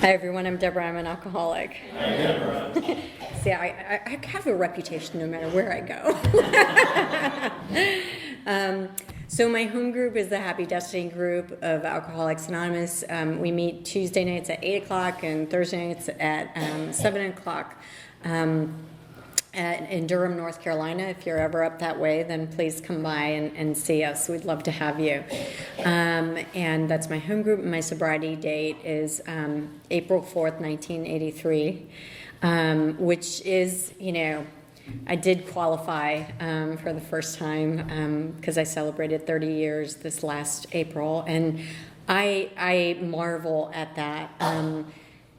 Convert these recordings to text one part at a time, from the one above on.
Hi everyone, I'm Deborah. I'm an alcoholic. Hi, Deborah. See, I have a reputation no matter where I go. So my home group is the Happy Destiny group of Alcoholics Anonymous. We meet Tuesday nights at 8 o'clock and Thursday nights at 7 o'clock in Durham, North Carolina. If you're ever up that way, then please come by and see us. We'd love to have you. And that's my home group. My sobriety date is April 4th, 1983, which is, I did qualify for the first time because I celebrated 30 years this last April. And I marvel at that.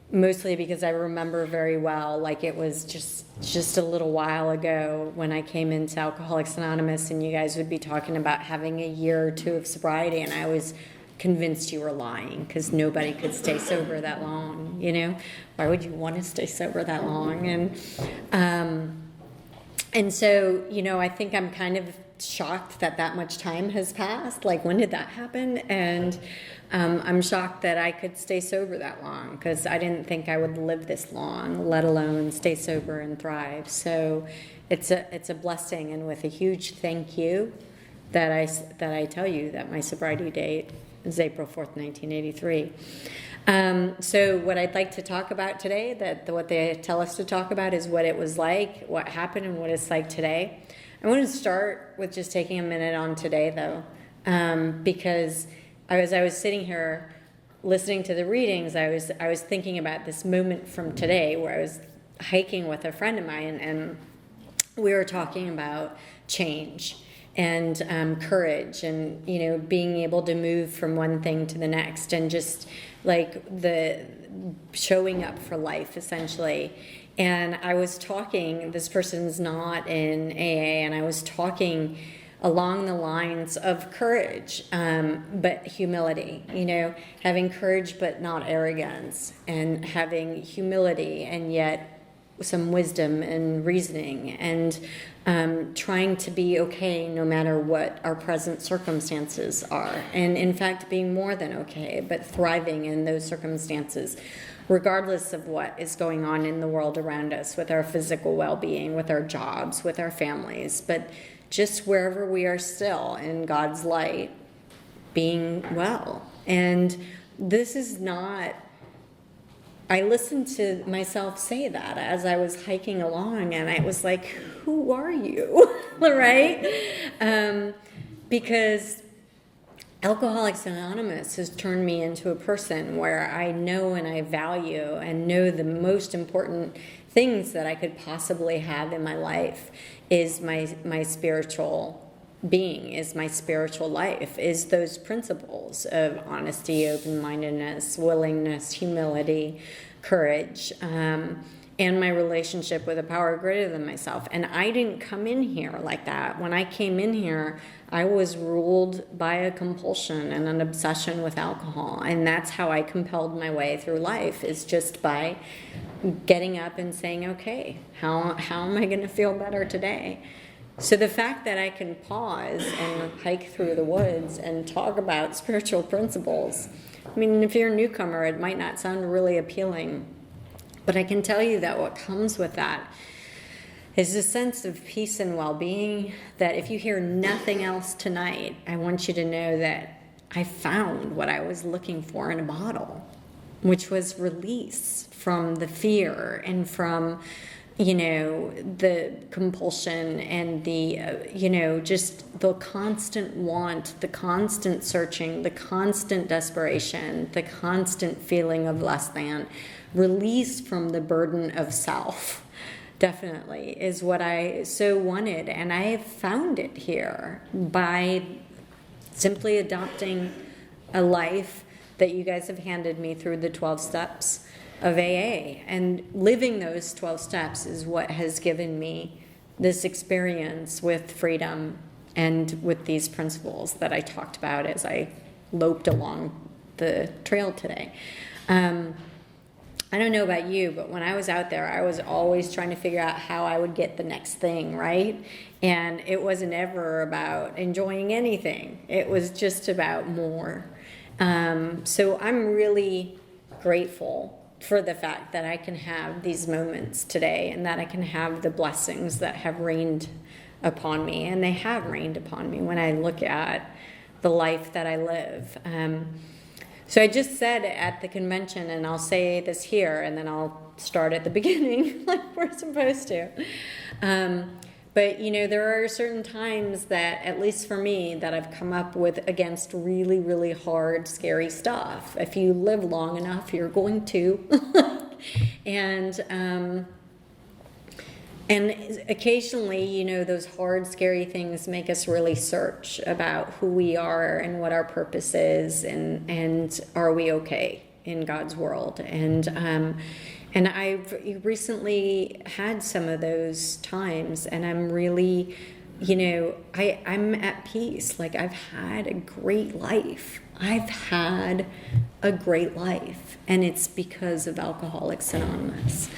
Mostly because I remember very well, like it was just a little while ago when I came into Alcoholics Anonymous and you guys would be talking about having a year or two of sobriety, and I was convinced you were lying because nobody could stay sober that long, Why would you want to stay sober that long? And so, I think I'm kind of shocked that much time has passed. Like, when did that happen? And I'm shocked that I could stay sober that long because I didn't think I would live this long, let alone stay sober and thrive. So it's a blessing, and with a huge thank you that I tell you that my sobriety date is April 4th, 1983. So what I'd like to talk about today, what they tell us to talk about, is what it was like, what happened, and what it's like today. I want to start with just taking a minute on today, though, because I was sitting here listening to the readings, I was thinking about this moment from today where I was hiking with a friend of mine, and we were talking about change and courage, and being able to move from one thing to the next, and just like the showing up for life, essentially. And I was talking, this person's not in AA, and I was talking along the lines of courage, but humility, having courage but not arrogance, and having humility and yet some wisdom and reasoning, and trying to be okay no matter what our present circumstances are, and in fact being more than okay, but thriving in those circumstances, regardless of what is going on in the world around us, with our physical well-being, with our jobs, with our families, but just wherever we are still in God's light, being well. And this is not, I listened to myself say that as I was hiking along, and I was like, who are you? Right? Because Alcoholics Anonymous has turned me into a person where I know and I value and know the most important things that I could possibly have in my life is my spiritual being, is my spiritual life, is those principles of honesty, open-mindedness, willingness, humility, courage, and my relationship with a power greater than myself. And I didn't come in here like that. When I came in here, I was ruled by a compulsion and an obsession with alcohol. And that's how I compelled my way through life, is just by getting up and saying, okay, how am I going to feel better today? So the fact that I can pause and hike through the woods and talk about spiritual principles, I mean, if you're a newcomer, it might not sound really appealing, but I can tell you that what comes with that is a sense of peace and well-being, that if you hear nothing else tonight, I want you to know that I found what I was looking for in a bottle, which was release from the fear and from, the compulsion and the, just the constant want, the constant searching, the constant desperation, the constant feeling of less than. Release from the burden of self, definitely, is what I so wanted. And I have found it here by simply adopting a life that you guys have handed me through the 12 steps of AA. And living those 12 steps is what has given me this experience with freedom and with these principles that I talked about as I loped along the trail today. I don't know about you, but when I was out there, I was always trying to figure out how I would get the next thing, right? And it wasn't ever about enjoying anything. It was just about more. So I'm really grateful for the fact that I can have these moments today and that I can have the blessings that have rained upon me. And they have rained upon me when I look at the life that I live. So I just said at the convention, and I'll say this here, and then I'll start at the beginning like we're supposed to. But, there are certain times that, at least for me, that I've come up with against really, really hard, scary stuff. If you live long enough, you're going to. And occasionally, those hard, scary things make us really search about who we are and what our purpose is, and are we okay in God's world. And I've recently had some of those times, and I'm really, I'm at peace. Like, I've had a great life. And it's because of Alcoholics Anonymous.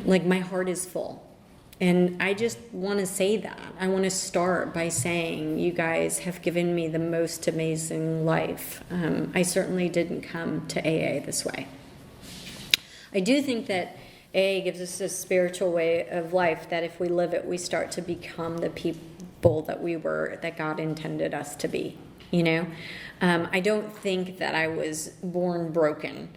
Like, my heart is full. And I just want to say that. I want to start by saying you guys have given me the most amazing life. I certainly didn't come to AA this way. I do think that AA gives us a spiritual way of life that if we live it, we start to become the people that God intended us to be, I don't think that I was born broken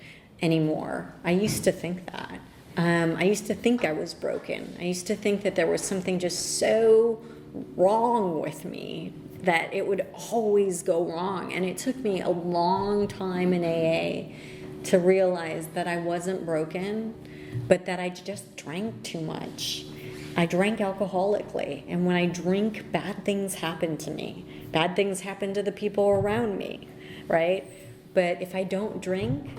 anymore. I used to think that. I used to think I was broken. I used to think that there was something just so wrong with me that it would always go wrong. And it took me a long time in AA to realize that I wasn't broken, but that I just drank too much. I drank alcoholically, and when I drink, bad things happen to me. Bad things happen to the people around me, right? But if I don't drink,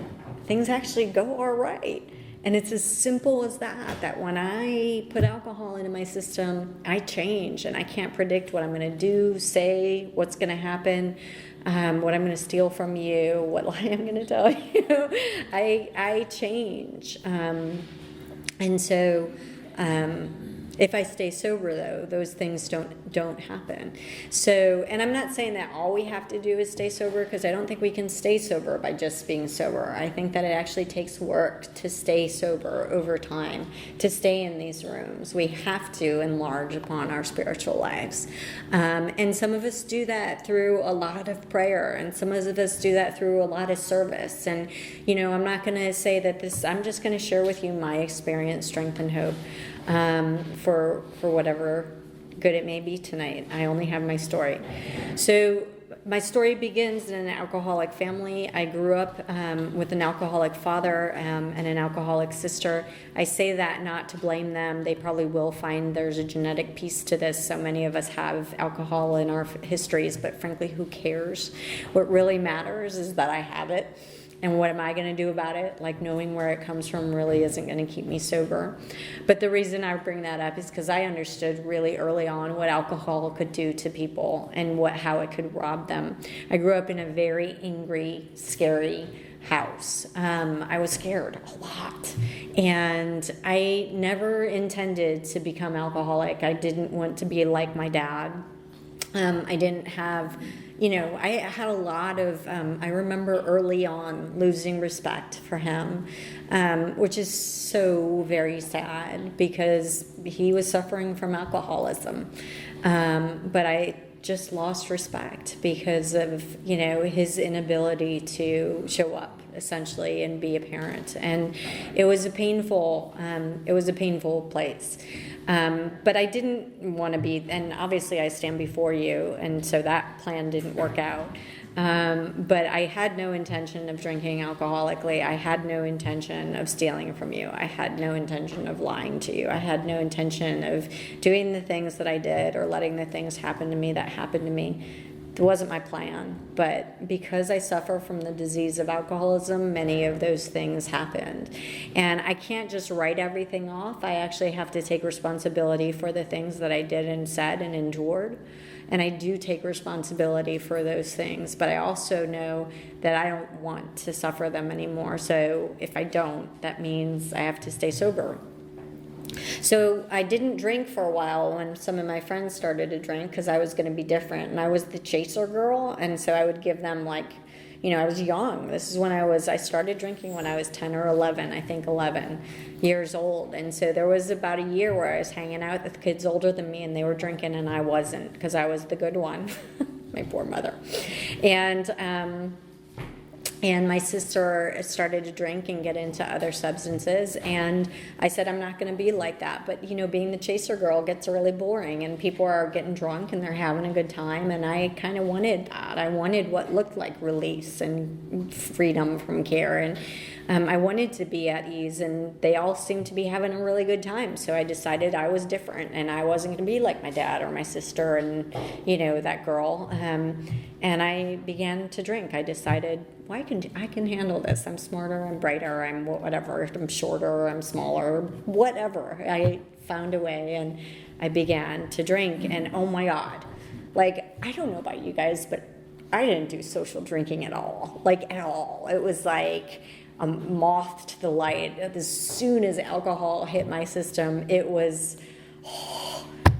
things actually go all right. And it's as simple as that when I put alcohol into my system, I change, and I can't predict what I'm going to do, say, what's going to happen, what I'm going to steal from you, what lie I'm going to tell you. I change. And so if I stay sober, though, those things don't happen. So, and I'm not saying that all we have to do is stay sober, because I don't think we can stay sober by just being sober. I think that it actually takes work to stay sober over time, to stay in these rooms. We have to enlarge upon our spiritual lives. And some of us do that through a lot of prayer, and some of us do that through a lot of service. And, I'm not going to say that I'm just going to share with you my experience, strength, and hope. For whatever good it may be tonight. I only have my story. So my story begins in an alcoholic family. I grew up with an alcoholic father and an alcoholic sister. I say that not to blame them. They probably will find there's a genetic piece to this. So many of us have alcohol in our histories, but frankly, who cares? What really matters is that I have it. And what am I going to do about it? Like, knowing where it comes from really isn't going to keep me sober. But the reason I bring that up is because I understood really early on what alcohol could do to people and how it could rob them. I grew up in a very angry, scary house. I was scared a lot. And I never intended to become alcoholic. I didn't want to be like my dad. I didn't have... I had a lot of, I remember early on losing respect for him, which is so very sad because he was suffering from alcoholism. But I just lost respect because of, his inability to show up essentially and be a parent. And it was a painful place. But I didn't want to be, and obviously I stand before you, and so that plan didn't work out. But I had no intention of drinking alcoholically. I had no intention of stealing from you. I had no intention of lying to you. I had no intention of doing the things that I did or letting the things happen to me that happened to me. It wasn't my plan, but because I suffer from the disease of alcoholism, many of those things happened. And I can't just write everything off. I actually have to take responsibility for the things that I did and said and endured. And I do take responsibility for those things, but I also know that I don't want to suffer them anymore. So if I don't, that means I have to stay sober. So I didn't drink for a while when some of my friends started to drink because I was going to be different. And I was the chaser girl, and so I would give them I was young. This is when I started drinking when I was 10 or 11, I think 11 years old. And so there was about a year where I was hanging out with kids older than me and they were drinking and I wasn't, because I was the good one. My poor mother. And my sister started to drink and get into other substances. And I said, I'm not going to be like that. But, being the chaser girl gets really boring. And people are getting drunk and they're having a good time. And I kind of wanted that. I wanted what looked like release and freedom from care. And I wanted to be at ease. And they all seemed to be having a really good time. So I decided I was different. And I wasn't going to be like my dad or my sister and, that girl. And I began to drink. I decided, well, I can handle this. I'm smarter, I'm brighter, I'm whatever, I'm shorter, I'm smaller, whatever. I found a way and I began to drink and oh my God. Like, I don't know about you guys, but I didn't do social drinking at all. Like, at all. It was like a moth to the light. As soon as alcohol hit my system, it was,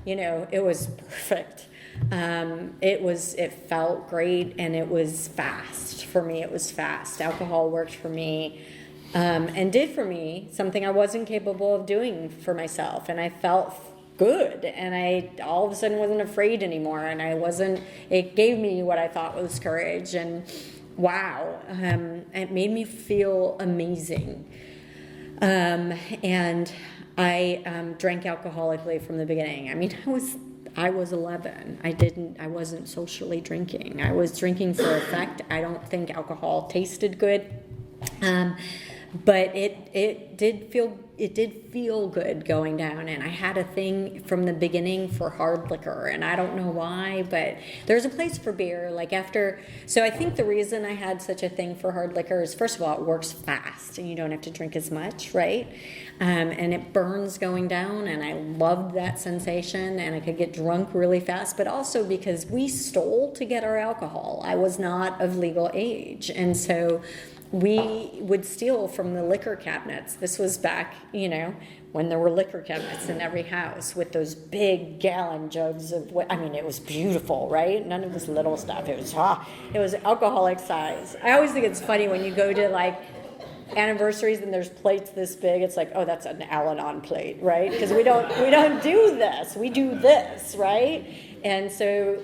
it was perfect. It felt great and it was fast. For me, it was fast. Alcohol worked for me, and did for me something I wasn't capable of doing for myself. And I felt good. And I all of a sudden wasn't afraid anymore. And it gave me what I thought was courage. And wow, it made me feel amazing. And I drank alcoholically from the beginning. I mean, I was 11. I wasn't socially drinking. I was drinking for effect. I don't think alcohol tasted good. But it did feel good going down, and I had a thing from the beginning for hard liquor, and I don't know why, but there's a place for beer. So I think the reason I had such a thing for hard liquor is, first of all, it works fast, and you don't have to drink as much, right? And it burns going down, and I loved that sensation, and I could get drunk really fast, but also because we stole to get our alcohol. I was not of legal age, and so we would steal from the liquor cabinets. This was back, when there were liquor cabinets in every house with those big gallon jugs of it was beautiful, right? None of this little stuff. It was alcoholic size. I always think it's funny when you go to anniversaries and there's plates this big. It's like, oh, that's an Al-Anon plate, right? Because we don't do this. We do this, right? And so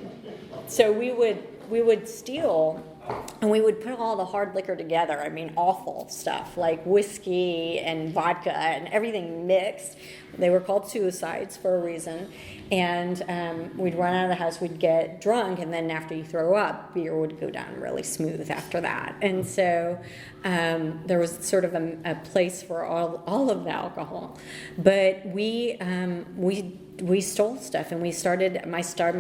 we would steal. And we would put all the hard liquor together. I mean, awful stuff like whiskey and vodka and everything mixed. They were called suicides for a reason. And we'd run out of the house, we'd get drunk, and then after you throw up, beer would go down really smooth after that. And so there was sort of a place for all of the alcohol. But we stole stuff, and my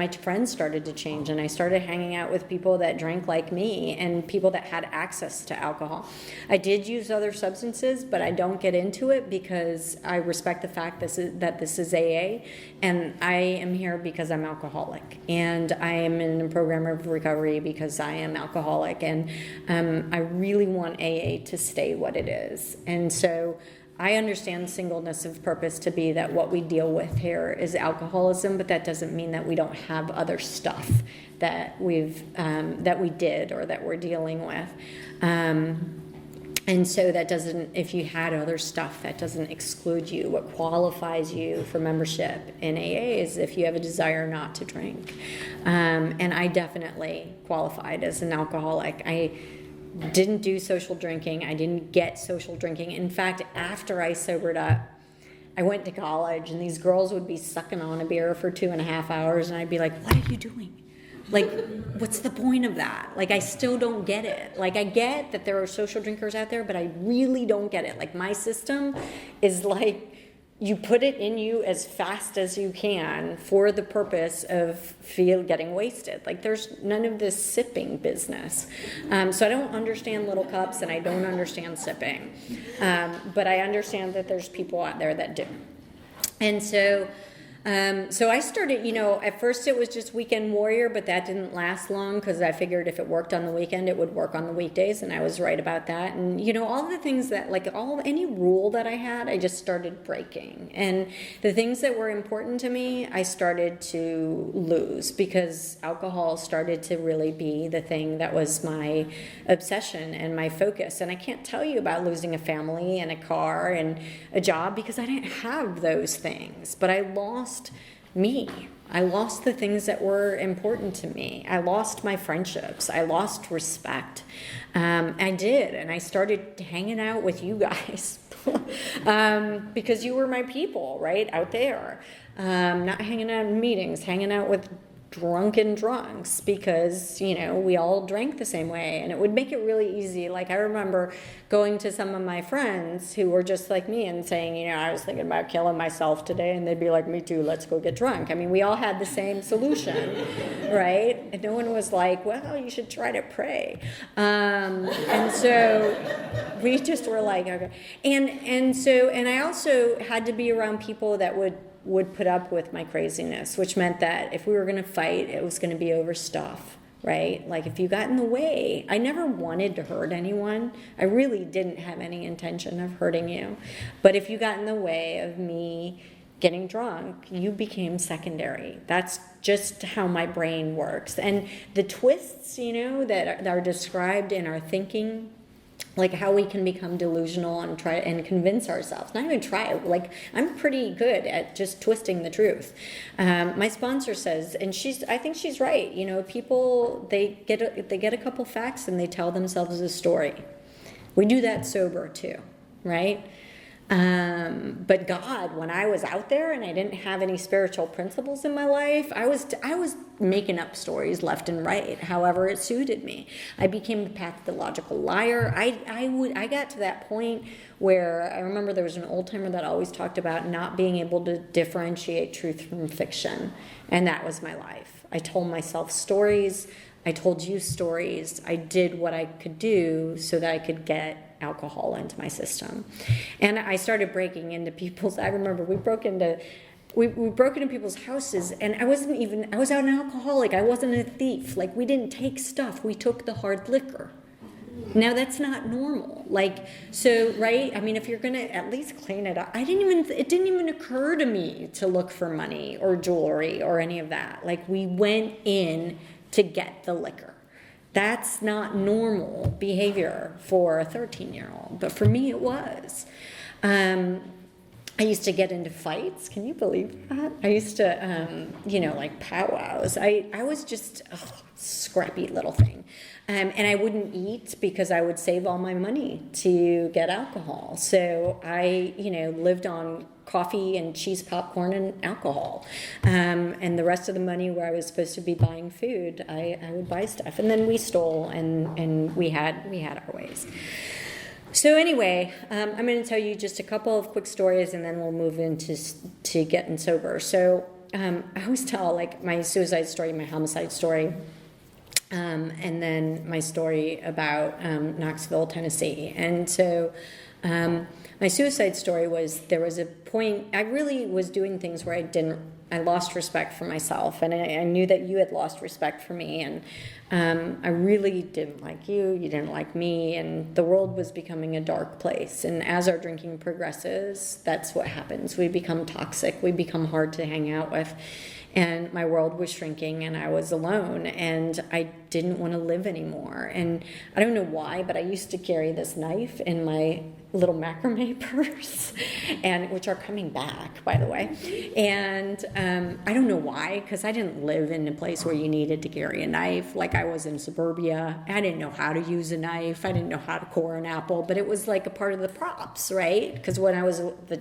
friends started to change, and I started hanging out with people that drank like me and people that had access to alcohol. I did use other substances, but I don't get into it because I respect the fact that this is AA, and I am here because I'm alcoholic, and I am in a program of recovery because I am alcoholic, and I really want AA to stay what it is. And so I understand singleness of purpose to be that what we deal with here is alcoholism, but that doesn't mean that we don't have other stuff that we did or that we're dealing with. And so that doesn't, if you had other stuff, that doesn't exclude you. What qualifies you for membership in AA is if you have a desire not to drink. And I definitely qualified as an alcoholic. I didn't do social drinking. I didn't get social drinking. In fact, after I sobered up, I went to college, and these girls would be sucking on a beer for 2.5 hours, and I'd be like, what are you doing? What's the point of that? I still don't get it. I get that there are social drinkers out there, but I really don't get it. My system is you put it in you as fast as you can for the purpose of getting wasted. There's none of this sipping business. So I don't understand little cups, and I don't understand sipping. But I understand that there's people out there that do. And so So I started, at first it was just weekend warrior, but that didn't last long because I figured if it worked on the weekend, it would work on the weekdays, and I was right about that. And all the things that, like, any rule that I had, I just started breaking. And the things that were important to me, I started to lose because alcohol started to really be the thing that was my obsession and my focus. And I can't tell you about losing a family and a car and a job because I didn't have those things, but I lost me. I lost the things that were important to me. I lost my friendships. I lost respect. I did, and I started hanging out with you guys because you were my people, right, out there. Not hanging out in meetings, hanging out with drunken drunks because, we all drank the same way, and it would make it really easy. Like, I remember going to some of my friends who were just like me and saying, I was thinking about killing myself today, and they'd be like, me too, let's go get drunk. I mean, we all had the same solution, right? And no one was like, well, you should try to pray. And so we just were like, okay. And I also had to be around people that would put up with my craziness, which meant that if we were going to fight, it was going to be over stuff, right? Like, if you got in the way, I never wanted to hurt anyone. I really didn't have any intention of hurting you. But if you got in the way of me getting drunk, you became secondary. That's just how my brain works. And the twists, that are described in our thinking, like how we can become delusional and try and convince ourselves. Not even try. Like, I'm pretty good at just twisting the truth. My sponsor says, and I think she's right. People, they get a couple facts and they tell themselves a story. We do that sober too, right? But God, when I was out there and I didn't have any spiritual principles in my life, I was making up stories left and right, however it suited me. I became a pathological liar. I got to that point where I remember there was an old timer that always talked about not being able to differentiate truth from fiction, and that was my life. I told myself stories. I told you stories. I did what I could do so that I could get alcohol into my system. And I started breaking into people's, I remember we broke into people's houses, and I was out an alcoholic. I wasn't a thief. Like, we didn't take stuff. We took the hard liquor. Now, that's not normal. Like, so, right? I mean, if you're going to at least clean it up, it didn't even occur to me to look for money or jewelry or any of that. Like, we went in to get the liquor. That's not normal behavior for a 13-year-old, but for me it was. I used to get into fights. Can you believe that? I used to, like powwows. I was just a scrappy little thing. And I wouldn't eat because I would save all my money to get alcohol. So I, lived on coffee and cheese popcorn and alcohol. And the rest of the money where I was supposed to be buying food, I would buy stuff. And then we stole and we had our ways. So anyway, I'm going to tell you just a couple of quick stories and then we'll move into getting sober. So I always tell like my suicide story, my homicide story, and then my story about Knoxville, Tennessee. And so my suicide story was, there was a point, I really was doing things where I lost respect for myself, and I knew that you had lost respect for me, and I really didn't like you, you didn't like me, and the world was becoming a dark place. And as our drinking progresses, that's what happens. We become toxic, we become hard to hang out with, and my world was shrinking, and I was alone, and I didn't want to live anymore. And I don't know why, but I used to carry this knife in my little macrame purse, and which are coming back, by the way. And I don't know why, because I didn't live in a place where you needed to carry a knife. Like, I was in suburbia. I didn't know how to use a knife. I didn't know how to core an apple, but it was like a part of the props, right? Because when I was with the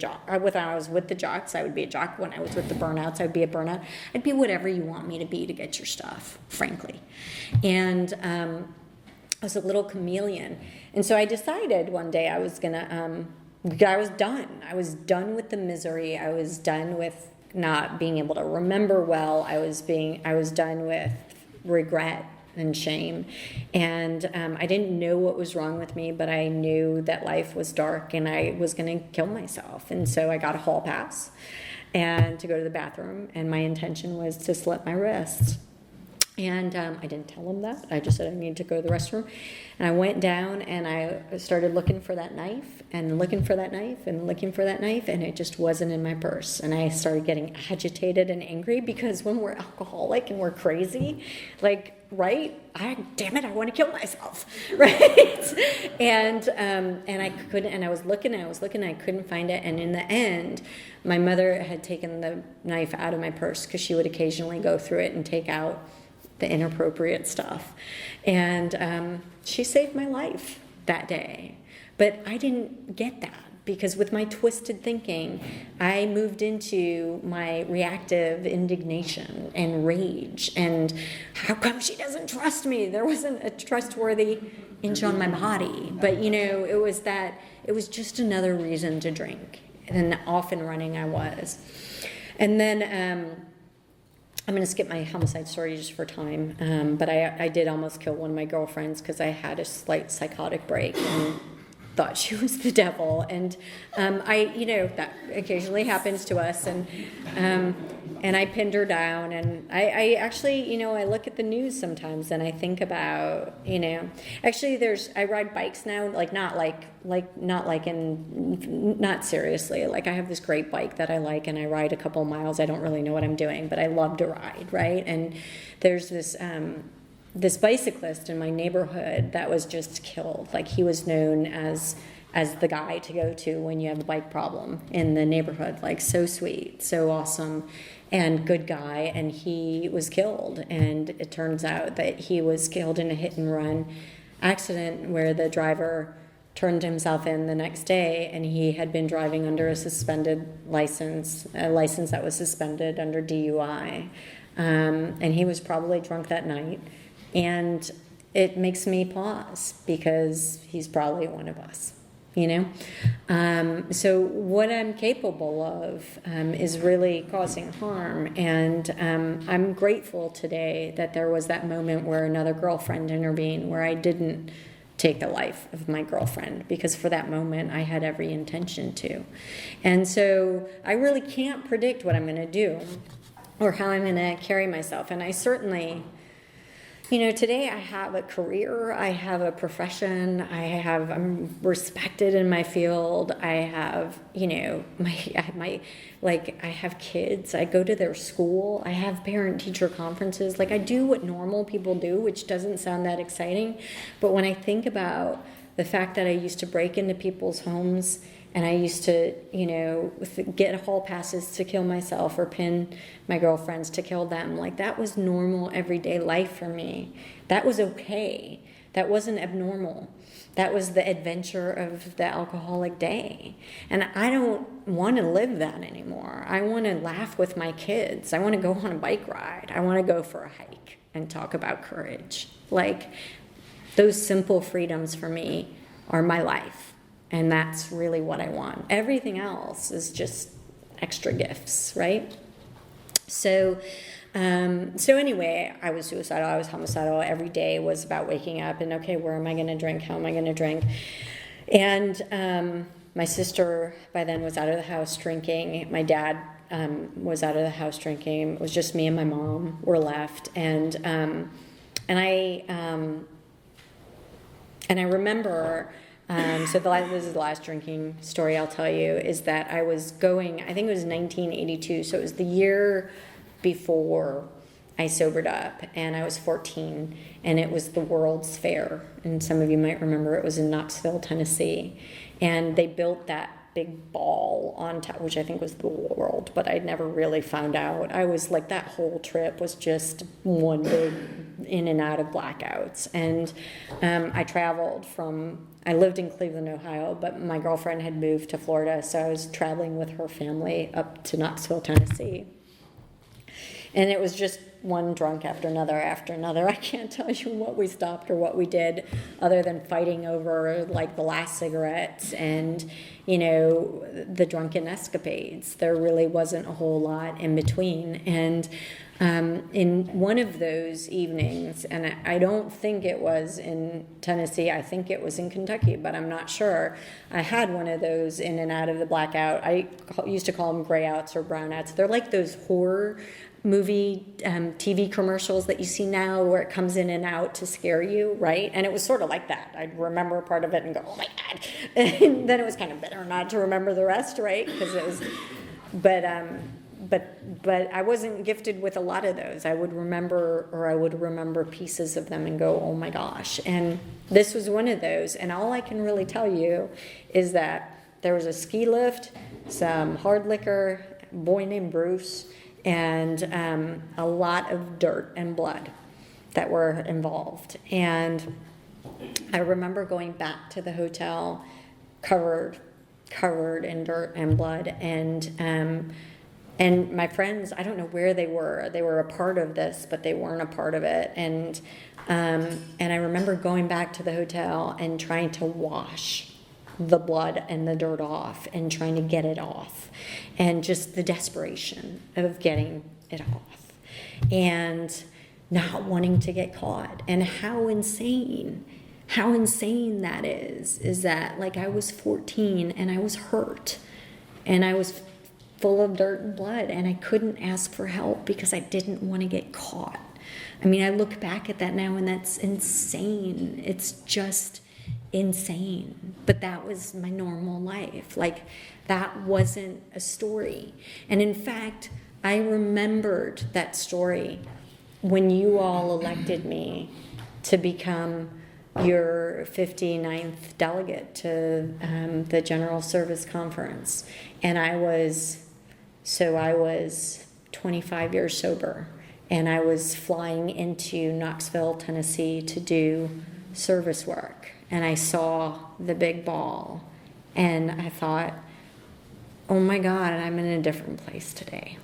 jocks, I would be a jock. When I was with the burnouts, I would be a burnout. I'd be whatever you want me to be to get your stuff, frankly. And I was a little chameleon. And so I decided one day I was done. I was done with the misery. I was done with not being able to remember well. I was done with regret and shame. And I didn't know what was wrong with me, but I knew that life was dark and I was going to kill myself. And so I got a hall pass. and to go to the bathroom, and my intention was to slit my wrists. And I didn't tell him that. I just said I need to go to the restroom. And I went down and I started looking for that knife and looking for that knife and looking for that knife, and it just wasn't in my purse. And I started getting agitated and angry, because when we're alcoholic and we're crazy, like, right? Damn it, I want to kill myself, right? And I couldn't, and I was looking, I couldn't find it. And in the end, my mother had taken the knife out of my purse, because she would occasionally go through it and take out the inappropriate stuff. And she saved my life that day. But I didn't get that, because with my twisted thinking, I moved into my reactive indignation and rage. And how come she doesn't trust me? There wasn't a trustworthy inch on my body. But, it was just another reason to drink. And off and running I was. And then I'm going to skip my homicide story just for time, but I did almost kill one of my girlfriends, because I had a slight psychotic break and thought she was the devil. And that occasionally happens to us. And I pinned her down. And I actually, I look at the news sometimes and I think about, actually I ride bikes now, not seriously. Like, I have this great bike that I like, and I ride a couple miles. I don't really know what I'm doing, but I love to ride, right? And there's this bicyclist in my neighborhood that was just killed. Like, he was known as the guy to go to when you have a bike problem in the neighborhood. Like, so sweet, so awesome, and good guy. And he was killed. And it turns out that he was killed in a hit and run accident where the driver turned himself in the next day, and he had been driving under a suspended license, a license that was suspended under DUI. And he was probably drunk that night. And it makes me pause, because he's probably one of us, So what I'm capable of is really causing harm. And I'm grateful today that there was that moment where another girlfriend intervened, where I didn't take the life of my girlfriend, because for that moment I had every intention to. And so I really can't predict what I'm going to do or how I'm going to carry myself. And I certainly... today I have a career, I have a profession, I'm respected in my field, I have kids, I go to their school, I have parent-teacher conferences, I do what normal people do, which doesn't sound that exciting, but when I think about the fact that I used to break into people's homes, and I used to, get hall passes to kill myself or pin my girlfriends to kill them. That was normal everyday life for me. That was okay. That wasn't abnormal. That was the adventure of the alcoholic day. And I don't want to live that anymore. I want to laugh with my kids. I want to go on a bike ride. I want to go for a hike and talk about courage. Those simple freedoms for me are my life. And that's really what I want. Everything else is just extra gifts, right? So anyway, I was suicidal, I was homicidal. Every day was about waking up and, okay, where am I going to drink? How am I going to drink? And my sister by then was out of the house drinking. My dad was out of the house drinking. It was just me and my mom were left. And I remember... so this is the last drinking story I'll tell you, is that I was going, I think it was 1982, so it was the year before I sobered up, and I was 14, and it was the World's Fair, and some of you might remember it was in Knoxville, Tennessee, and they built that big ball on top, which I think was the world, but I'd never really found out. I was that whole trip was just one big in and out of blackouts. And I lived in Cleveland, Ohio, but my girlfriend had moved to Florida, so I was traveling with her family up to Knoxville, Tennessee. And it was just one drunk after another after another. I can't tell you what we stopped or what we did other than fighting over the last cigarettes and, the drunken escapades. There really wasn't a whole lot in between. And In one of those evenings, and I don't think it was in Tennessee, I think it was in Kentucky, but I'm not sure. I had one of those in and out of the blackout. I used to call them grayouts or brownouts. They're like those horror movie TV commercials that you see now where it comes in and out to scare you, right? And it was sort of like that. I'd remember part of it and go, oh my God. And then it was kind of bitter not to remember the rest, right? Because it was, but I wasn't gifted with a lot of those. I would remember pieces of them and go, oh my gosh. And this was one of those. And all I can really tell you is that there was a ski lift, some hard liquor, a boy named Bruce, and a lot of dirt and blood that were involved. And I remember going back to the hotel covered in dirt and blood, and my friends, I don't know where they were. They were a part of this, but they weren't a part of it. And I remember going back to the hotel and trying to wash the blood and the dirt off and trying to get it off, and just the desperation of getting it off and not wanting to get caught. And how insane that is that, like, I was 14 and I was hurt and I was full of dirt and blood, and I couldn't ask for help because I didn't want to get caught. I mean, I look back at that now and that's insane. It's just insane. But that was my normal life. Like, that wasn't a story. And in fact, I remembered that story when you all elected me to become your 59th delegate to the General Service Conference. And I was 25 years sober, and I was flying into Knoxville, Tennessee to do service work. And I saw the big ball, and I thought, oh my God, I'm in a different place today.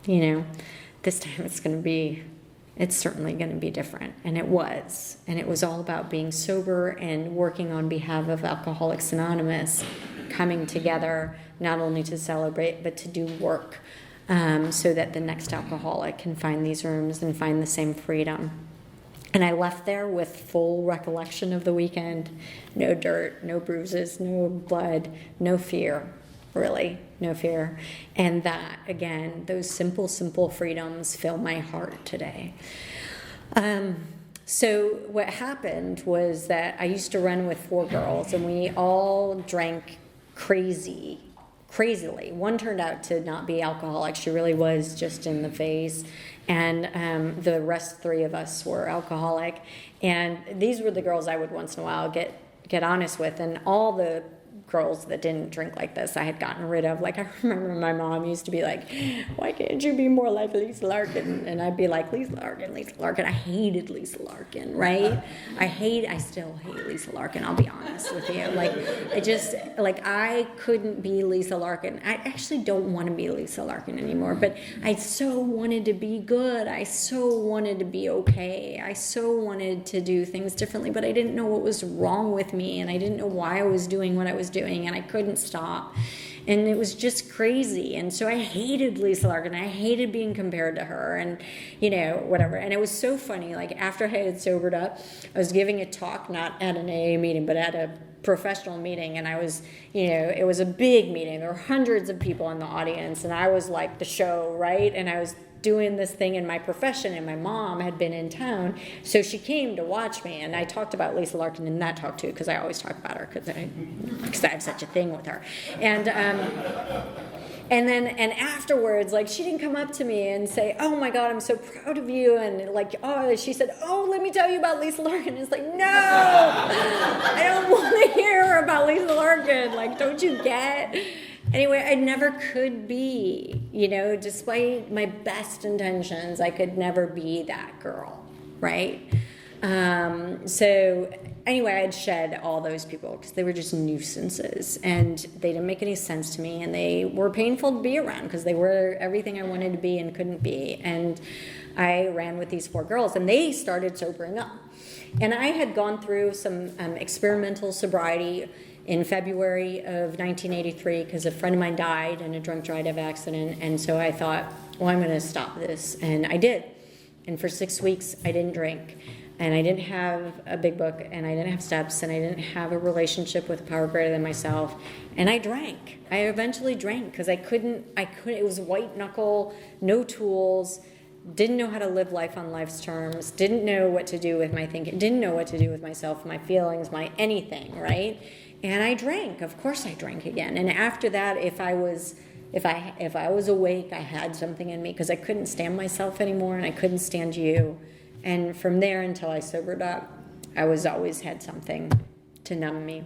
You know, this time it's certainly going to be different. And it was. And it was all about being sober and working on behalf of Alcoholics Anonymous, coming together not only to celebrate, but to do work so that the next alcoholic can find these rooms and find the same freedom. And I left there with full recollection of the weekend. No dirt, no bruises, no blood, no fear, really, no fear. And that, again, those simple freedoms fill my heart today. So what happened was that I used to run with 4 girls, and we all drank crazily. One turned out to not be alcoholic. She really was just in the phase. And the rest 3 of us were alcoholic. And these were the girls I would once in a while get honest with. And all the girls that didn't drink like this I had gotten rid of. Like, I remember my mom used to be like, why can't you be more like Lisa Larkin? And I'd be like, Lisa Larkin. I hated Lisa Larkin, right? I still hate Lisa Larkin, I'll be honest with you. I couldn't be Lisa Larkin. I actually don't want to be Lisa Larkin anymore, but I so wanted to be good. I so wanted to be okay. I so wanted to do things differently, but I didn't know what was wrong with me, and I didn't know why I was doing what I was doing, and I couldn't stop. And it was just crazy. And so I hated Lisa Larkin. I hated being compared to her, and, whatever. And it was so funny. Like, after I had sobered up, I was giving a talk, not at an AA meeting, but at a professional meeting. And I was, it was a big meeting. There were hundreds of people in the audience, and I was like the show, right? And I was doing this thing in my profession, and my mom had been in town, so she came to watch me, and I talked about Lisa Larkin in that talk too, because I always talk about her because I have such a thing with her. And afterwards, like, she didn't come up to me and say, oh my God, I'm so proud of you, and she said, oh, let me tell you about Lisa Larkin. It's like, no, I don't want to hear about Lisa Larkin. Like, don't you get? Anyway, I never could be, despite my best intentions, I could never be that girl, right? So anyway, I'd shed all those people because they were just nuisances, and they didn't make any sense to me, and they were painful to be around because they were everything I wanted to be and couldn't be. And I ran with these 4 girls, and they started sobering up. And I had gone through some experimental sobriety in February of 1983 because a friend of mine died in a drunk drive accident, and so I thought, well, I'm going to stop this. And I did. And for 6 weeks, I didn't drink. And I didn't have a big book, and I didn't have steps, and I didn't have a relationship with a power greater than myself. And I drank. I eventually drank because I couldn't, it was white knuckle, no tools, didn't know how to live life on life's terms, didn't know what to do with my thinking, didn't know what to do with myself, my feelings, my anything, right? And I drank. Of course I drank again. And after that, if I was awake, I had something in me because I couldn't stand myself anymore, and I couldn't stand you. And from there until I sobered up, I always had something to numb me.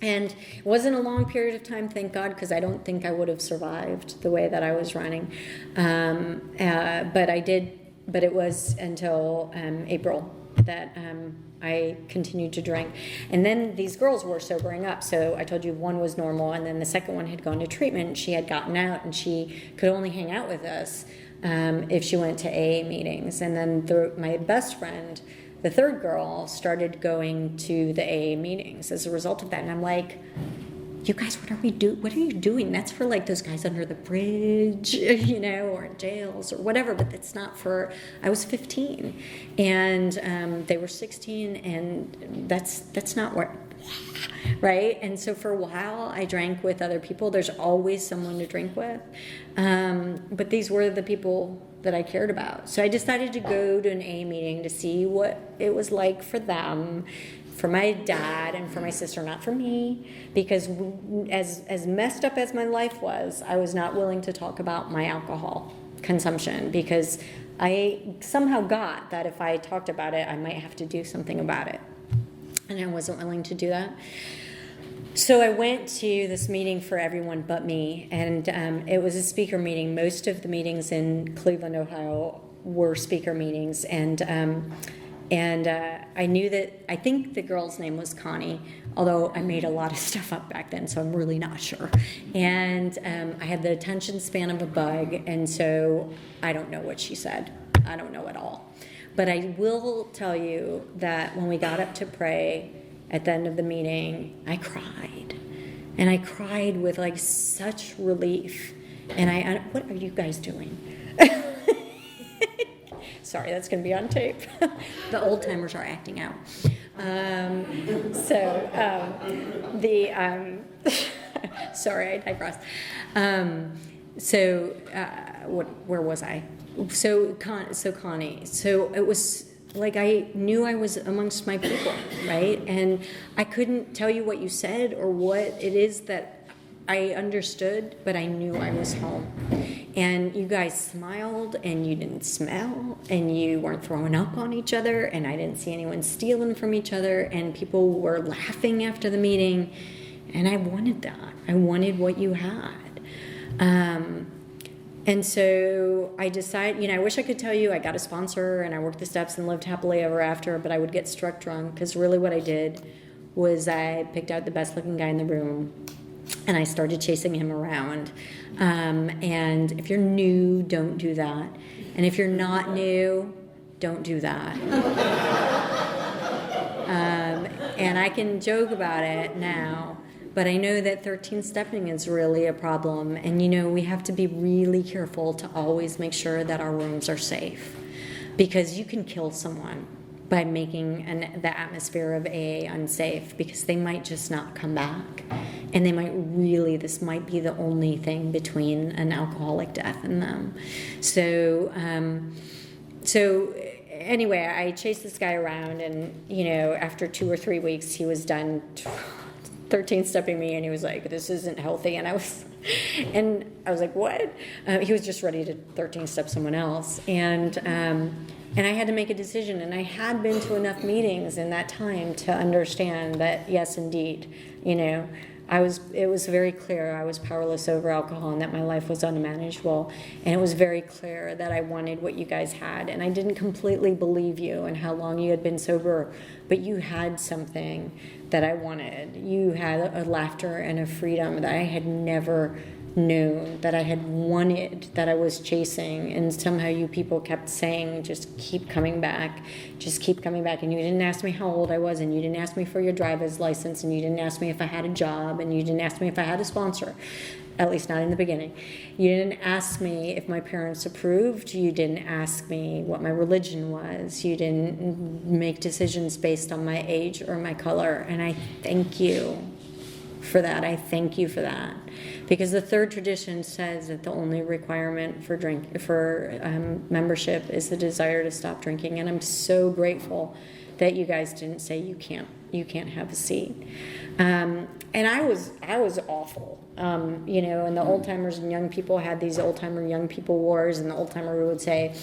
And it wasn't a long period of time, thank God, because I don't think I would have survived the way that I was running. But I did. But it was until April that I continued to drink. And then these girls were sobering up. So I told you one was normal, and then the second one had gone to treatment. She had gotten out, and she could only hang out with us if she went to AA meetings. And then my best friend, the third girl, started going to the AA meetings as a result of that. And I'm like, you guys, what are you doing? That's for like those guys under the bridge, or in jails or whatever, but that's not for, I was 15 and they were 16, and that's not what, right? And so for a while I drank with other people. There's always someone to drink with. But these were the people that I cared about. So I decided to go to an AA meeting to see what it was like for them, for my dad and for my sister, not for me, because as messed up as my life was, I was not willing to talk about my alcohol consumption because I somehow got that if I talked about it, I might have to do something about it. And I wasn't willing to do that. So I went to this meeting for everyone but me, and it was a speaker meeting. Most of the meetings in Cleveland, Ohio were speaker meetings, and I knew that, I think the girl's name was Connie, although I made a lot of stuff up back then, so I'm really not sure. And I had the attention span of a bug, and so I don't know what she said. I don't know at all. But I will tell you that when we got up to pray at the end of the meeting, I cried. And I cried with like such relief. And what are you guys doing? Sorry, that's going to be on tape. The old timers are acting out. Sorry, I digress. Where was I? So Connie. So it was like I knew I was amongst my people, right? And I couldn't tell you what you said or what it is that I understood, but I knew I was home. And you guys smiled, and you didn't smell, and you weren't throwing up on each other, and I didn't see anyone stealing from each other, and people were laughing after the meeting, and I wanted that. I wanted what you had. And so I decided, I wish I could tell you I got a sponsor and I worked the steps and lived happily ever after, but I would get struck drunk, because really what I did was I picked out the best looking guy in the room and I started chasing him around. And if you're new, don't do that. And if you're not new, don't do that. And I can joke about it now, but I know that 13 stepping is really a problem. And, we have to be really careful to always make sure that our rooms are safe, because you can kill someone by making the atmosphere of AA unsafe, because they might just not come back. And this might be the only thing between an alcoholic death and them. So anyway, I chased this guy around, and, after 2 or 3 weeks, he was done 13 stepping me, and he was like, this isn't healthy. And I was like, what? He was just ready to 13 step someone else. And I had to make a decision, and I had been to enough meetings in that time to understand that, yes, indeed, it was very clear I was powerless over alcohol and that my life was unmanageable. And it was very clear that I wanted what you guys had. And I didn't completely believe you and how long you had been sober, but you had something that I wanted. You had a laughter and a freedom that I had never known, that I had wanted, that I was chasing, and somehow you people kept saying, just keep coming back, just keep coming back. And you didn't ask me how old I was, and you didn't ask me for your driver's license, and you didn't ask me if I had a job, and you didn't ask me if I had a sponsor, at least not in the beginning. You didn't ask me if my parents approved. You didn't ask me what my religion was. You didn't make decisions based on my age or my color. And I thank you for that. I thank you for that. Because the third tradition says that the only requirement for membership is the desire to stop drinking. And I'm so grateful that you guys didn't say you can't have a seat. And I was awful. And the old timers and young people had these old timer young people wars, and the old timer would say,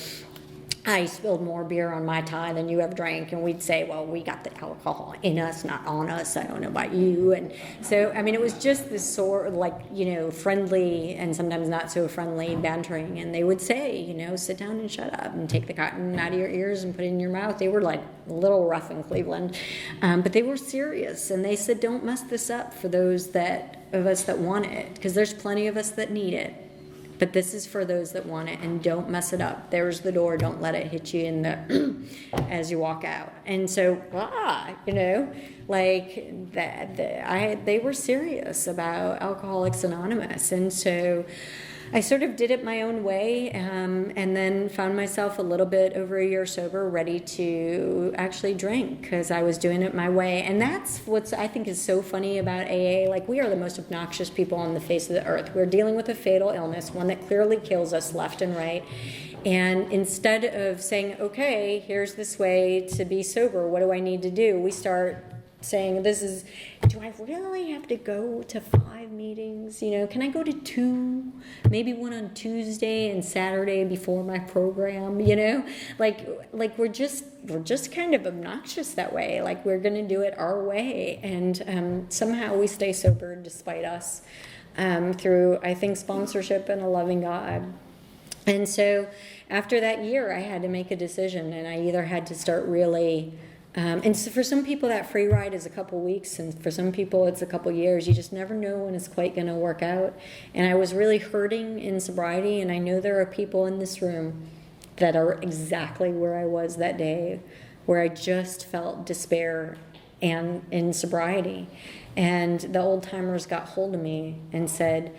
I spilled more beer on my tie than you ever drank. And we'd say, well, we got the alcohol in us, not on us. I don't know about you. And so, it was just this sort of friendly and sometimes not so friendly bantering. And they would say, sit down and shut up and take the cotton out of your ears and put it in your mouth. They were like a little rough in Cleveland, but they were serious. And they said, don't mess this up for those of us that want it, because there's plenty of us that need it. But this is for those that want it, and don't mess it up. There's the door. Don't let it hit you in the as you walk out. And so, they were serious about Alcoholics Anonymous. And so I sort of did it my own way, and then found myself a little bit over a year sober, ready to actually drink, because I was doing it my way. And that's what I think is so funny about AA. Like, we are the most obnoxious people on the face of the earth. We're dealing with a fatal illness, one that clearly kills us left and right. And instead of saying, okay, here's this way to be sober, what do I need to do? We start saying, do I really have to go to 5 meetings? Can I go to 2? Maybe one on Tuesday and Saturday before my program, Like we're just kind of obnoxious that way. Like, we're going to do it our way. And somehow we stay sober despite us, through, I think, sponsorship and a loving God. And so after that year, I had to make a decision, and I either had to start really... and so for some people, that free ride is a couple weeks, and for some people, it's a couple years. You just never know when it's quite going to work out. And I was really hurting in sobriety, and I know there are people in this room that are exactly where I was that day, where I just felt despair and in sobriety. And the old timers got hold of me and said,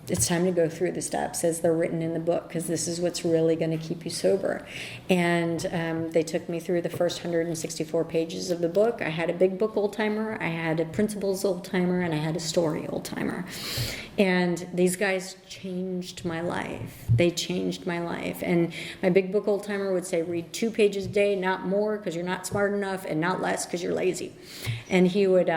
it's time to go through the steps as they're written in the book, because this is what's really going to keep you sober. And they took me through the first 164 pages of the book. I had a big book old timer, I had a principles old timer, and I had a story old timer. And these guys changed my life. They changed my life. And my big book old timer would say, read 2 pages a day, not more because you're not smart enough, and not less because you're lazy. And he would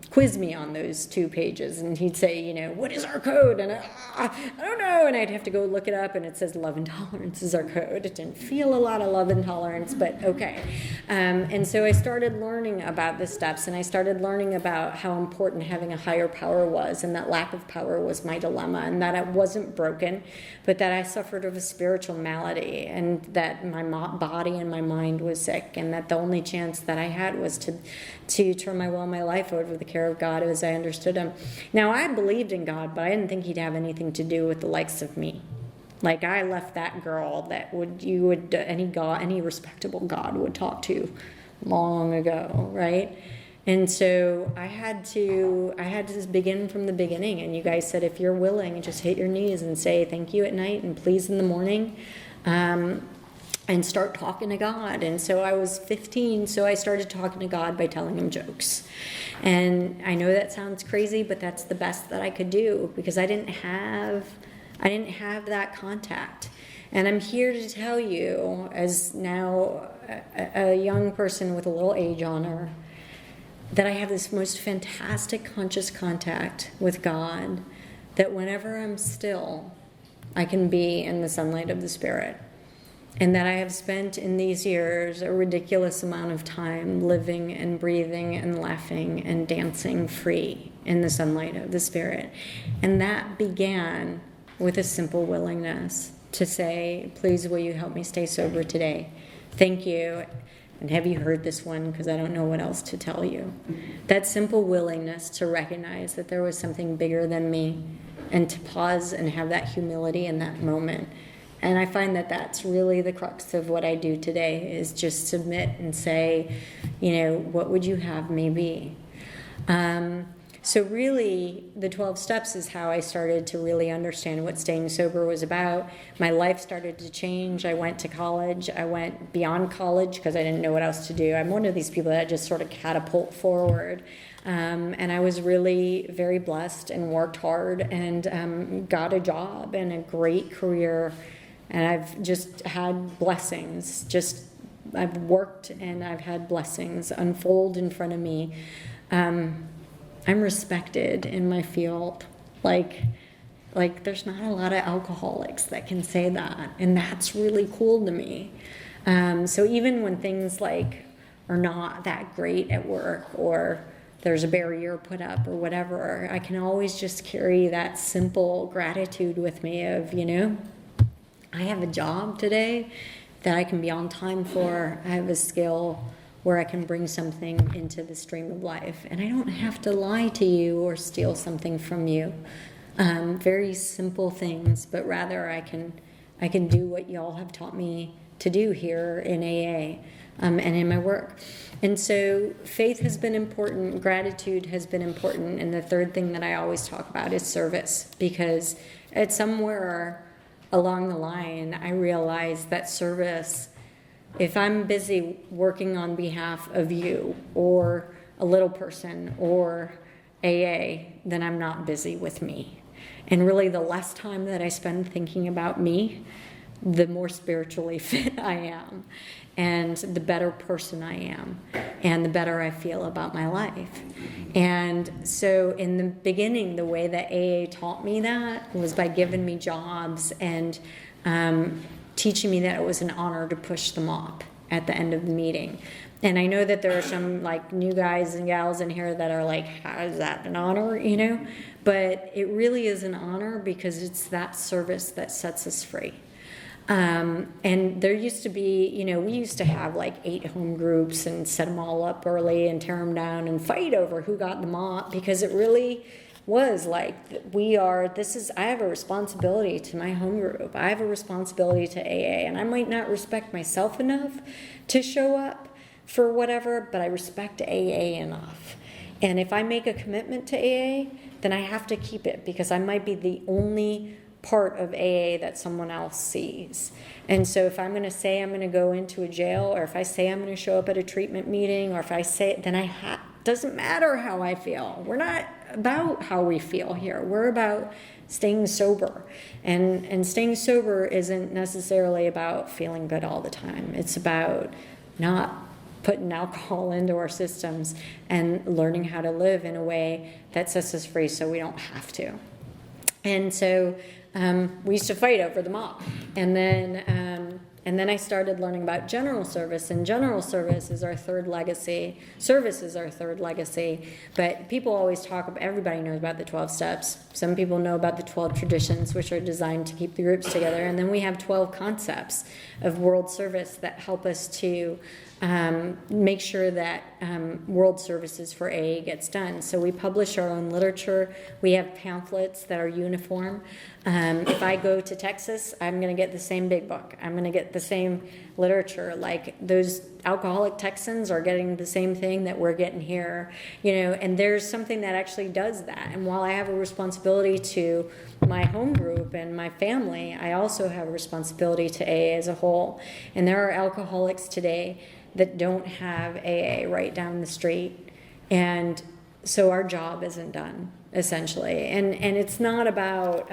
quiz me on those 2 pages, and he'd say, what is our code? And I don't know, and I'd have to go look it up, and it says love and tolerance is our code. It didn't feel a lot of love and tolerance, but okay. And so I started learning about the steps, and I started learning about how important having a higher power was, and that lack of power was my dilemma, and that I wasn't broken, but that I suffered of a spiritual malady, and that my body and my mind was sick, and that the only chance that I had was to turn my will and my life over to the care of God as I understood him. Now, I believed in God, but I didn't think he'd have anything to do with the likes of me. Like, I left that girl that any respectable God would talk to long ago, right? And so I had to begin from the beginning. And you guys said, if you're willing, just hit your knees and say thank you at night and please in the morning. And start talking to God. And so I was 15, so I started talking to God by telling him jokes. And I know that sounds crazy, but that's the best that I could do, because I didn't have that contact. And I'm here to tell you, as now a young person with a little age on her, that I have this most fantastic conscious contact with God, that whenever I'm still, I can be in the sunlight of the Spirit. And that I have spent in these years a ridiculous amount of time living and breathing and laughing and dancing free in the sunlight of the Spirit. And that began with a simple willingness to say, please, will you help me stay sober today? Thank you. And have you heard this one? Because I don't know what else to tell you. That simple willingness to recognize that there was something bigger than me and to pause and have that humility in that moment. And I find that that's really the crux of what I do today, is just submit and say, what would you have me be? So really, the 12 steps is how I started to really understand what staying sober was about. My life started to change. I went to college. I went beyond college because I didn't know what else to do. I'm one of these people that just sort of catapult forward. And I was really very blessed and worked hard and got a job and a great career. And I've just had blessings. I've worked and I've had blessings unfold in front of me. I'm respected in my field. Like there's not a lot of alcoholics that can say that, and that's really cool to me. So even when things are not that great at work, or there's a barrier put up or whatever, I can always just carry that simple gratitude with me of, I have a job today that I can be on time for. I have a skill where I can bring something into the stream of life. And I don't have to lie to you or steal something from you. Very simple things, but rather I can do what y'all have taught me to do here in AA and in my work. And so faith has been important, gratitude has been important, and the third thing that I always talk about is service, because at somewhere along the line I realized that service, if I'm busy working on behalf of you or a little person or AA, then I'm not busy with me. And really, the less time that I spend thinking about me, the more spiritually fit I am, and the better person I am, and the better I feel about my life. And so in the beginning, the way that AA taught me that was by giving me jobs and teaching me that it was an honor to push the mop at the end of the meeting. And I know that there are some new guys and gals in here that are like, how is that an honor, But it really is an honor because it's that service that sets us free. And there used to be, we used to have 8 home groups and set them all up early and tear them down and fight over who got the mop, because it really was I have a responsibility to my home group. I have a responsibility to AA, and I might not respect myself enough to show up for whatever, but I respect AA enough. And if I make a commitment to AA, then I have to keep it, because I might be the only part of AA that someone else sees. And so if I'm going to say I'm going to go into a jail, or if I say I'm going to show up at a treatment meeting, or if I say it, then doesn't matter how I feel. We're not about how we feel here. We're about staying sober. And staying sober isn't necessarily about feeling good all the time. It's about not putting alcohol into our systems and learning how to live in a way that sets us free so we don't have to. And so we used to fight over the mop. And then I started learning about general service, and general service is our third legacy. Service is our third legacy, but people always everybody knows about the 12 steps. Some people know about the 12 traditions, which are designed to keep the groups together. And then we have 12 concepts of world service that help us to make sure that world services for AA gets done. So we publish our own literature. We have pamphlets that are uniform. If I go to Texas, I'm going to get the same big book. I'm going to get the same literature. Those alcoholic Texans are getting the same thing that we're getting here, and there's something that actually does that. And while I have a responsibility to my home group and my family, I also have a responsibility to AA as a whole. And there are alcoholics today that don't have AA right down the street, and so our job isn't done, essentially. And it's not about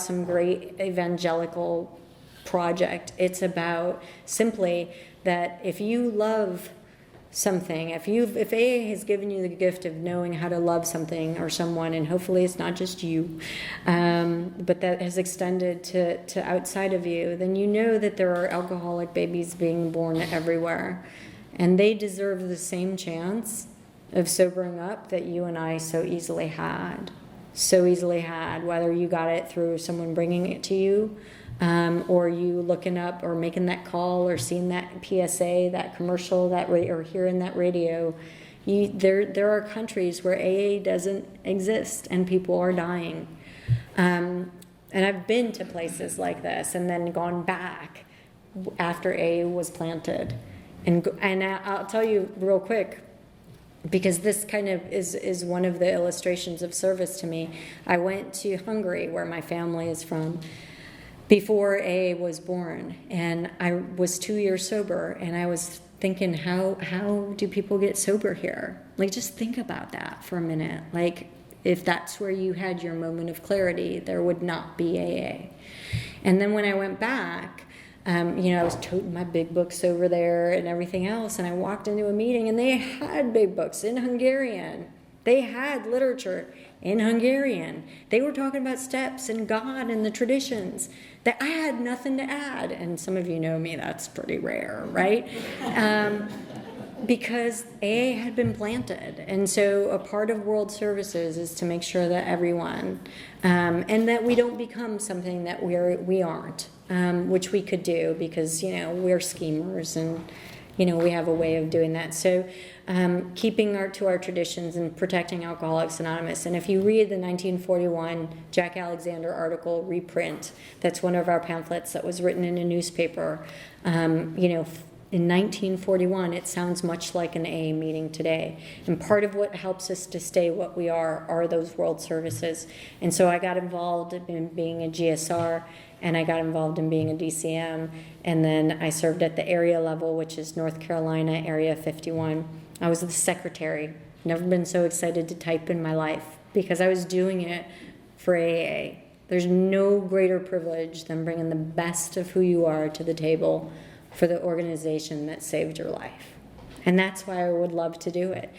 some great evangelical project. It's about simply that if you love something, if AA has given you the gift of knowing how to love something or someone, and hopefully it's not just you, but that has extended to outside of you, then you know that there are alcoholic babies being born everywhere, and they deserve the same chance of sobering up that you and I so easily had, whether you got it through someone bringing it to you, or you looking up or making that call or seeing that PSA, that commercial, or hearing that radio. There are countries where AA doesn't exist and people are dying. And I've been to places like this and then gone back after AA was planted. And I'll tell you real quick, because this kind of is one of the illustrations of service to me. I went to Hungary, where my family is from, before AA was born, and I was 2 years sober, and I was thinking, how do people get sober here? Like, just think about that for a minute. Like, if that's where you had your moment of clarity, there would not be AA. And then when I went back, I was toting my big books over there and everything else, and I walked into a meeting, and they had big books in Hungarian. They had literature in Hungarian. They were talking about steps and God and the traditions that I had nothing to add. And some of you know me, that's pretty rare, right? Because AA had been planted. And so a part of World Services is to make sure that everyone, and that we don't become something that we aren't, which we could do because, we're schemers and, we have a way of doing that. So keeping to our traditions and protecting Alcoholics Anonymous. And if you read the 1941 Jack Alexander article reprint, that's one of our pamphlets that was written in a newspaper, in 1941, it sounds much like an AA meeting today. And part of what helps us to stay what we are those World Services. And so I got involved in being a GSR, and I got involved in being a DCM, and then I served at the area level, which is North Carolina, Area 51. I was the secretary. Never been so excited to type in my life because I was doing it for AA. There's no greater privilege than bringing the best of who you are to the table for the organization that saved your life. And that's why I would love to do it.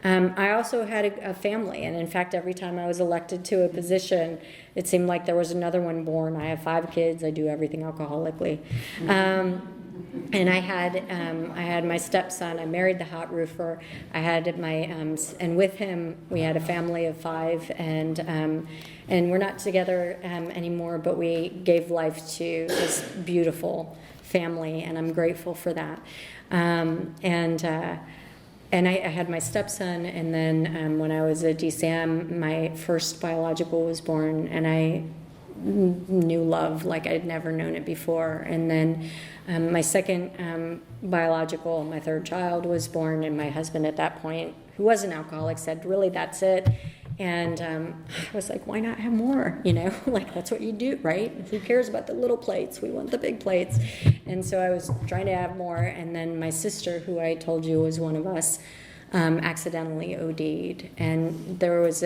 I also had a family, and in fact, every time I was elected to a position, it seemed like there was another one born. I have 5 kids. I do everything alcoholically. And I had my stepson. I married the hot roofer. I had my and with him we had a family of 5, and we're not together anymore. But we gave life to this beautiful family, and I'm grateful for that. And I had my stepson, and then when I was a DCM, my first biological was born, and I knew love like I'd never known it before. And then my second biological, my third child, was born, and my husband at that point, who was an alcoholic, said, really, that's it. And I was like, why not have more? Like, that's what you do, right? Who cares about the little plates? We want the big plates. And so I was trying to have more. And then my sister, who I told you was one of us, accidentally OD'd. And there was she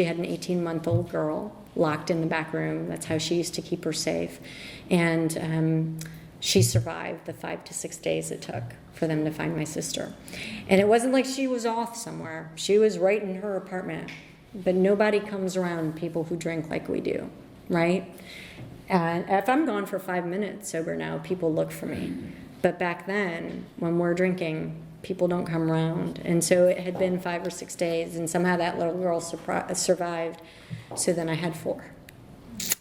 had an 18-month-old girl locked in the back room. That's how she used to keep her safe. And she survived the 5 to 6 days it took for them to find my sister. And it wasn't like she was off somewhere. She was right in her apartment. But nobody comes around people who drink like we do, right? If I'm gone for 5 minutes sober now, people look for me. But back then, when we're drinking, people don't come around. And so it had been 5 or 6 days, and somehow that little girl survived. So then I had 4.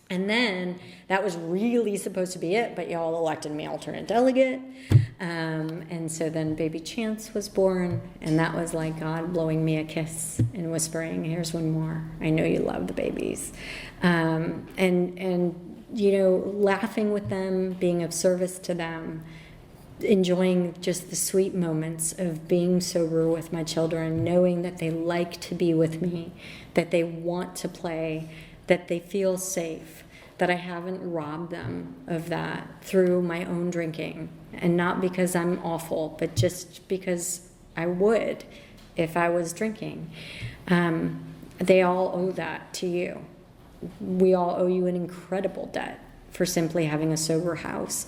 And then that was really supposed to be it, but y'all elected me alternate delegate. And so then baby Chance was born, and that was like God blowing me a kiss and whispering, here's one more. I know you love the babies. And laughing with them, being of service to them, enjoying just the sweet moments of being sober with my children, knowing that they like to be with me, that they want to play, that they feel safe, that I haven't robbed them of that through my own drinking. And not because I'm awful, but just because I would if I was drinking. They all owe that to you. We all owe you an incredible debt for simply having a sober house.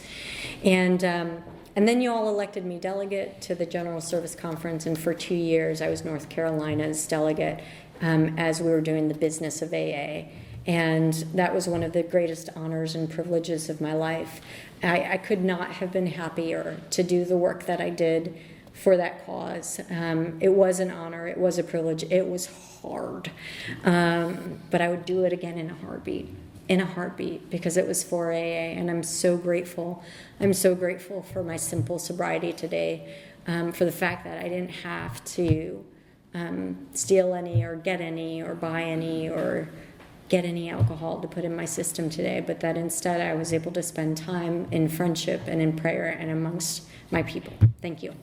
And then you all elected me delegate to the General Service Conference, and for 2 years I was North Carolina's delegate as we were doing the business of AA. And that was one of the greatest honors and privileges of my life. I could not have been happier to do the work that I did for that cause. It was an honor. It was a privilege. It was hard. But I would do it again in a heartbeat. in a heartbeat because it was for AA, and I'm so grateful. I'm so grateful for my simple sobriety today, for the fact that I didn't have to steal any or get any or buy any or get any alcohol to put in my system today, but that instead I was able to spend time in friendship and in prayer and amongst my people. Thank you.